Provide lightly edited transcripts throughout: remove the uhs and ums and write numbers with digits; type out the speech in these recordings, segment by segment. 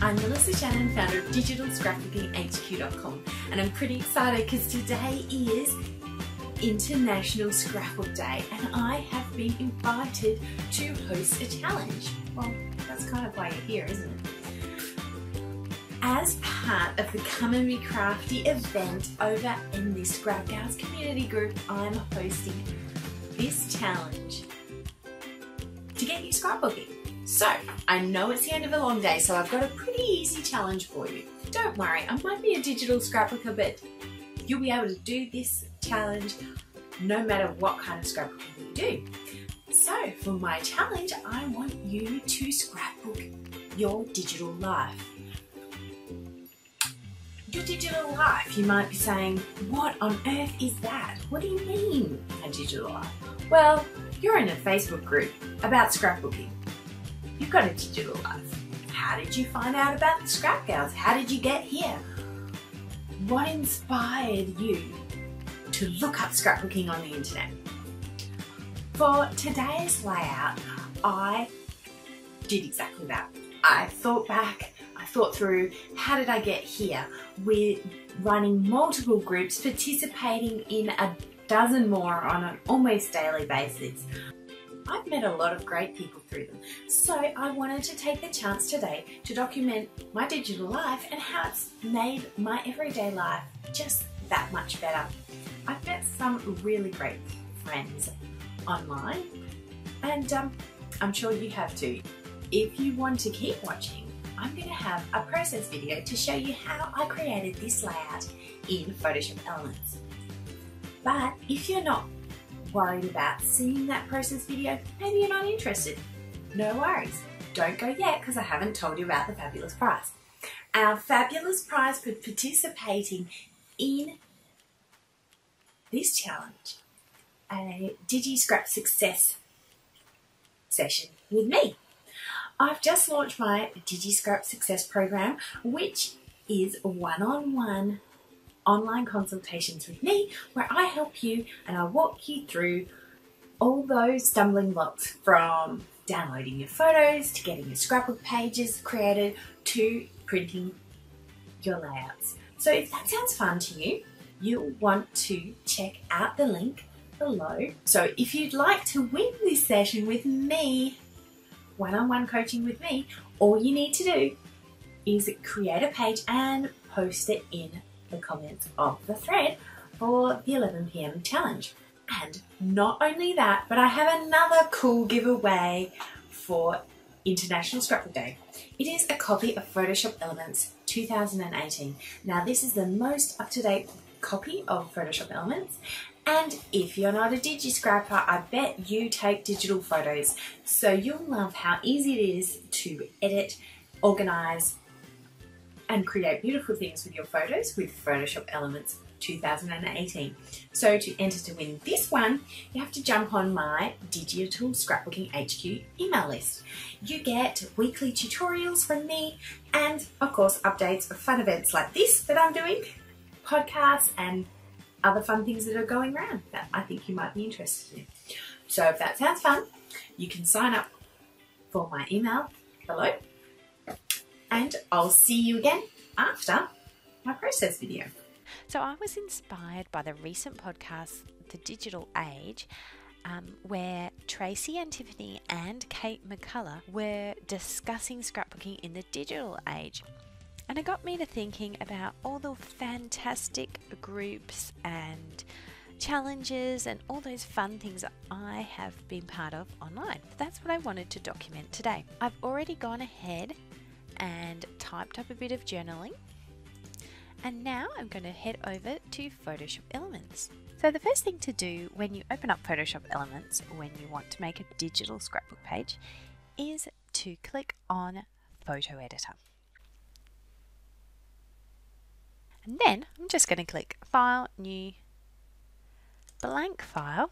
I'm Melissa Shannon, founder of digitalscrapbookinghq.com, and I'm pretty excited because today is International Scrapbook Day and I have been invited to host a challenge. Well, that's kind of why you're here, isn't it? As part of the Come and Be Crafty event over in the Scrap Gals community group, I'm hosting this challenge to get you scrapbooking. So, I know it's the end of a long day, so I've got a pretty easy challenge for you. Don't worry, I might be a digital scrapbooker, but you'll be able to do this challenge no matter what kind of scrapbooking you do. So, for my challenge, I want you to scrapbook your digital life. Your digital life, you might be saying, what on earth is that? What do you mean, a digital life? Well, you're in a Facebook group about scrapbooking. You've got a digital life. How did you find out about the Scrap Gals? How did you get here? What inspired you to look up scrapbooking on the internet? For today's layout, I did exactly that. I thought back, I thought through, how did I get here? We're running multiple groups, participating in a dozen more on an almost daily basis. I've met a lot of great people through them, so I wanted to take the chance today to document my digital life and how it's made my everyday life just that much better. I've met some really great friends online, and I'm sure you have too. If you want to keep watching, I'm going to have a process video to show you how I created this layout in Photoshop Elements. But if you're not worried about seeing that process video, maybe you're not interested. No worries. Don't go yet because I haven't told you about the fabulous prize. Our fabulous prize for participating in this challenge, a DigiScrap Success session with me. I've just launched my DigiScrap Success program, which is one-on-one online consultations with me where I help you and I walk you through all those stumbling blocks, from downloading your photos to getting your scrapbook pages created to printing your layouts. So if that sounds fun to you, you'll want to check out the link below. So if you'd like to win this session with me, one-on-one coaching with me, all you need to do is create a page and post it in the comments of the thread for the 11 PM challenge. And not only that, but I have another cool giveaway for International Scrapbook Day. It is a copy of Photoshop Elements 2018. Now this is the most up-to-date copy of Photoshop Elements, and if you're not a digi-scrapper, I bet you take digital photos, so you'll love how easy it is to edit, organize, and create beautiful things with your photos with Photoshop Elements 2018. So to enter to win this one, you have to jump on my Digital Scrapbooking HQ email list. You get weekly tutorials from me and, of course, updates of fun events like this that I'm doing, podcasts, and other fun things that are going around that I think you might be interested in. So if that sounds fun, you can sign up for my email below. And I'll see you again after my process video. So I was inspired by the recent podcast, The Digital Age, where Tracy and Tiffany and Kate McCollough were discussing scrapbooking in the digital age. And it got me to thinking about all the fantastic groups and challenges and all those fun things that I have been part of online. That's what I wanted to document today. I've already gone ahead and typed up a bit of journaling, and now I'm going to head over to Photoshop Elements. So the first thing to do when you open up Photoshop Elements when you want to make a digital scrapbook page is to click on Photo Editor. And then I'm just going to click File, New, Blank File,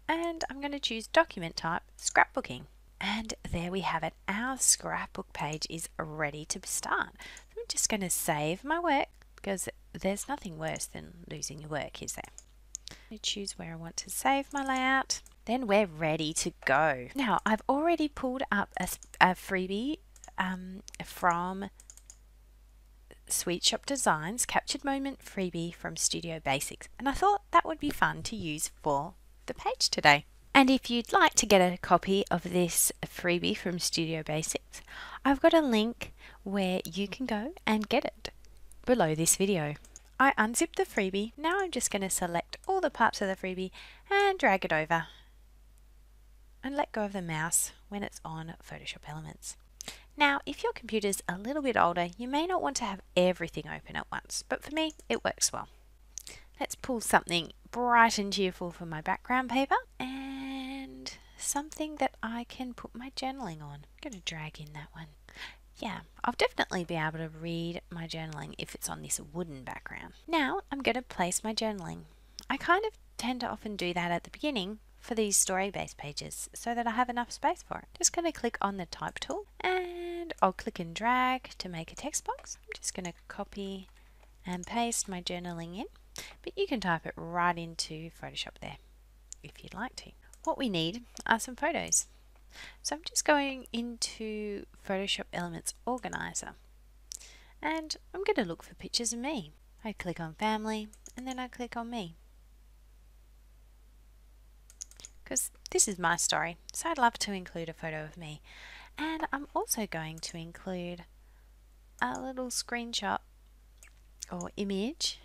and I'm going to choose Document Type, Scrapbooking. And there we have it. Our scrapbook page is ready to start. So I'm just going to save my work because there's nothing worse than losing your work, is there? I choose where I want to save my layout. Then we're ready to go. Now I've already pulled up a freebie from Sweet Shop Designs Captured Moment Freebie from Studio Basics, and I thought that would be fun to use for the page today. And if you'd like to get a copy of this freebie from Studio Basics, I've got a link where you can go and get it below this video. I unzip the freebie. Now I'm just going to select all the parts of the freebie and drag it over and let go of the mouse when it's on Photoshop Elements. Now, if your computer's a little bit older, you may not want to have everything open at once, but for me, it works well. Let's pull something bright and cheerful for my background paper and something that I can put my journaling on. I'm going to drag in that one. Yeah, I'll definitely be able to read my journaling if it's on this wooden background. Now I'm going to place my journaling. I kind of tend to often do that at the beginning for these story-based pages so that I have enough space for it. Just going to click on the type tool and I'll click and drag to make a text box. I'm just going to copy and paste my journaling in, but you can type it right into Photoshop there if you'd like to. What we need are some photos. So I'm just going into Photoshop Elements Organizer and I'm going to look for pictures of me. I click on Family and then I click on Me, because this is my story, so I'd love to include a photo of me. And I'm also going to include a little screenshot or image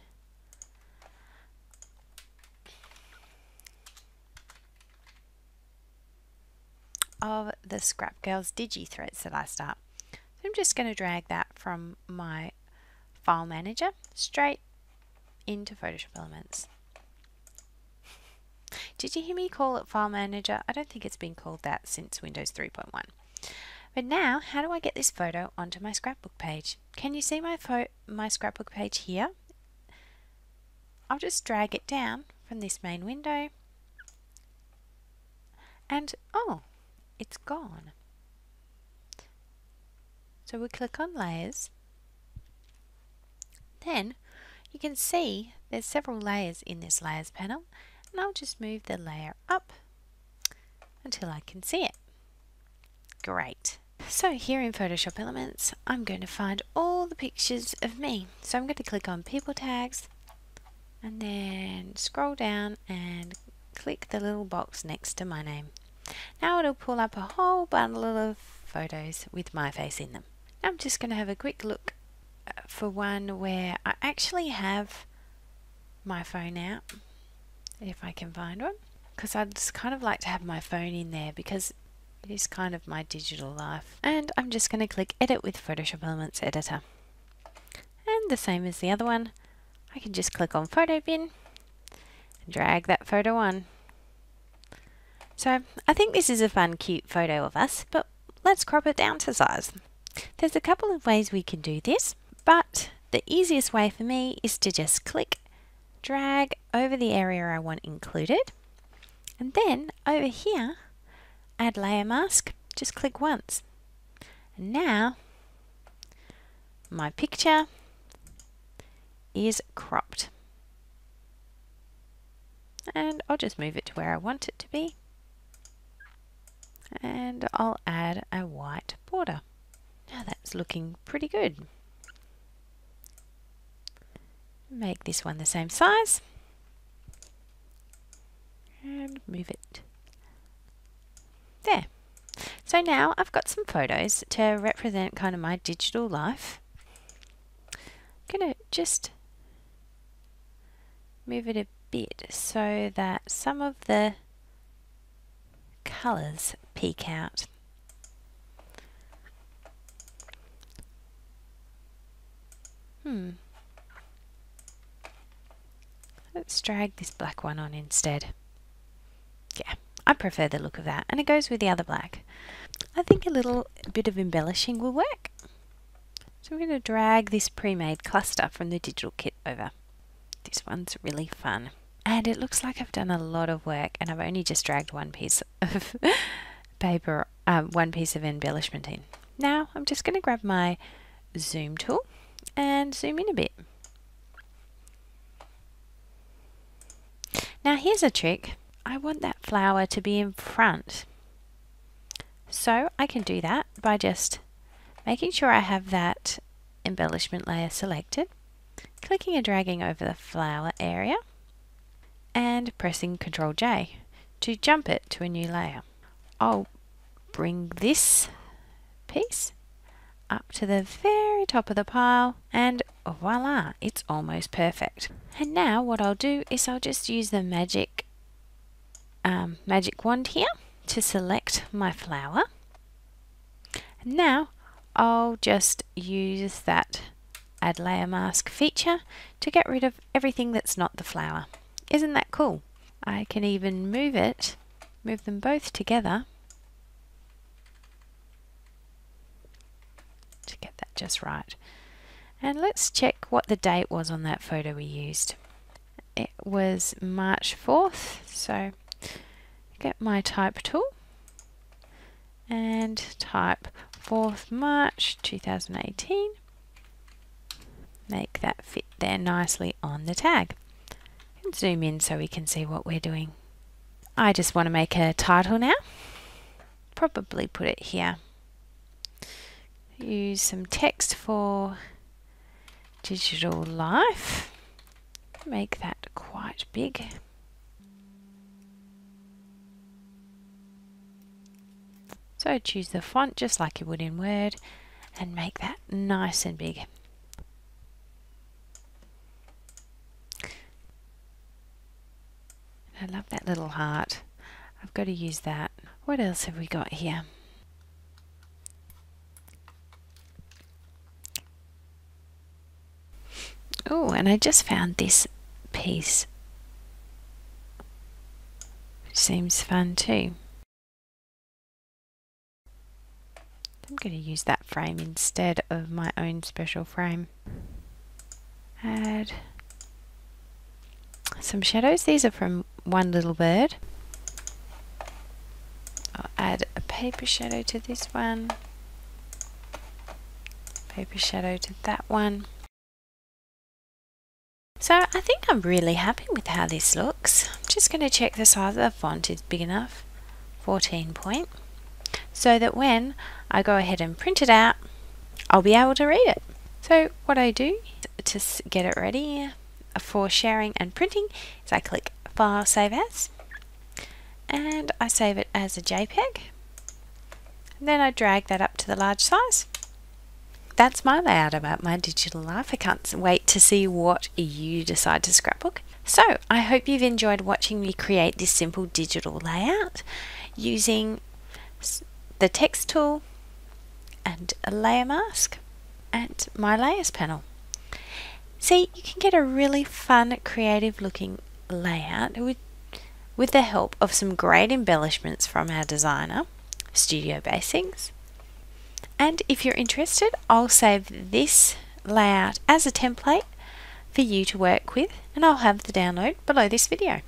of the Scrap Girls Digi threads that I start. So I'm just going to drag that from my file manager straight into Photoshop Elements. Did you hear me call it file manager? I don't think it's been called that since Windows 3.1. But now, how do I get this photo onto my scrapbook page? Can you see my scrapbook page here? I'll just drag it down from this main window and oh, it's gone. So we click on Layers. Then you can see there's several layers in this Layers panel, and I'll just move the layer up until I can see it. Great. So here in Photoshop Elements, I'm going to find all the pictures of me. So I'm going to click on People Tags and then scroll down and click the little box next to my name. Now it'll pull up a whole bundle of photos with my face in them. I'm just going to have a quick look for one where I actually have my phone out, if I can find one, because I'd just kind of like to have my phone in there because it is kind of my digital life. And I'm just going to click Edit with Photoshop Elements Editor. And the same as the other one, I can just click on Photo Bin and drag that photo on. So I think this is a fun, cute photo of us, but let's crop it down to size. There's a couple of ways we can do this, but the easiest way for me is to just click, drag over the area I want included, and then over here, add layer mask, just click once. And now my picture is cropped. And I'll just move it to where I want it to be. And I'll add a white border. Now that's looking pretty good. Make this one the same size. And move it there. So now I've got some photos to represent kind of my digital life. I'm going to just move it a bit so that some of the colours peek out. Let's drag this black one on instead. Yeah, I prefer the look of that, and it goes with the other black. I think a little bit of embellishing will work. So I'm going to drag this pre-made cluster from the digital kit over. This one's really fun. And it looks like I've done a lot of work and I've only just dragged one piece of paper, one piece of embellishment in. Now I'm just going to grab my zoom tool and zoom in a bit. Now here's a trick. I want that flower to be in front. So I can do that by just making sure I have that embellishment layer selected, clicking and dragging over the flower area and pressing Ctrl J to jump it to a new layer. I'll bring this piece up to the very top of the pile and voila, it's almost perfect. And now what I'll do is I'll just use the magic wand here to select my flower. And now I'll just use that add layer mask feature to get rid of everything that's not the flower. Isn't that cool? I can even move them both together to get that just right. And let's check what the date was on that photo we used. It was March 4th, so get my type tool and type 4th March 2018. Make that fit there nicely on the tag. And zoom in so we can see what we're doing. I just want to make a title now. Probably put it here. Use some text for digital life. Make that quite big. So choose the font just like you would in Word and make that nice and big. I love that little heart. I've got to use that. What else have we got here? Oh, and I just found this piece, which seems fun too. I'm going to use that frame instead of my own special frame. Add some shadows. These are from One Little Bird. I'll add a paper shadow to this one, paper shadow to that one. So I think I'm really happy with how this looks. I'm just going to check the size of the font is big enough, 14 point, so that when I go ahead and print it out, I'll be able to read it. So what I do to get it ready for sharing and printing is I click File, Save As, and I save it as a JPEG. And then I drag that up to the large size. That's my layout about my digital life. I can't wait to see what you decide to scrapbook. So I hope you've enjoyed watching me create this simple digital layout using the text tool and a layer mask and my layers panel. See, you can get a really fun, creative looking layout with the help of some great embellishments from our designer, Studio Basics. And if you're interested, I'll save this layout as a template for you to work with, and I'll have the download below this video.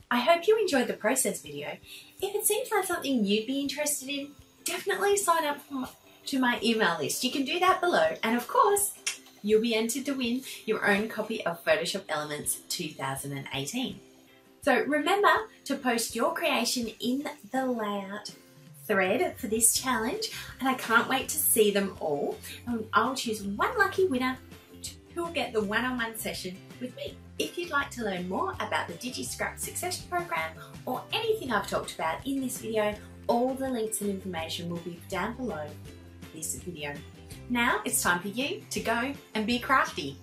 I hope you enjoyed the process video. If it seems like something you'd be interested in, definitely sign up to my email list. You can do that below, and of course, you'll be entered to win your own copy of Photoshop Elements 2018. So remember to post your creation in the layout thread for this challenge, and I can't wait to see them all. And I'll choose one lucky winner who will get the one-on-one session with me. If you'd like to learn more about the DigiScrap Success Program or anything I've talked about in this video, all the links and information will be down below this video. Now it's time for you to go and be crafty.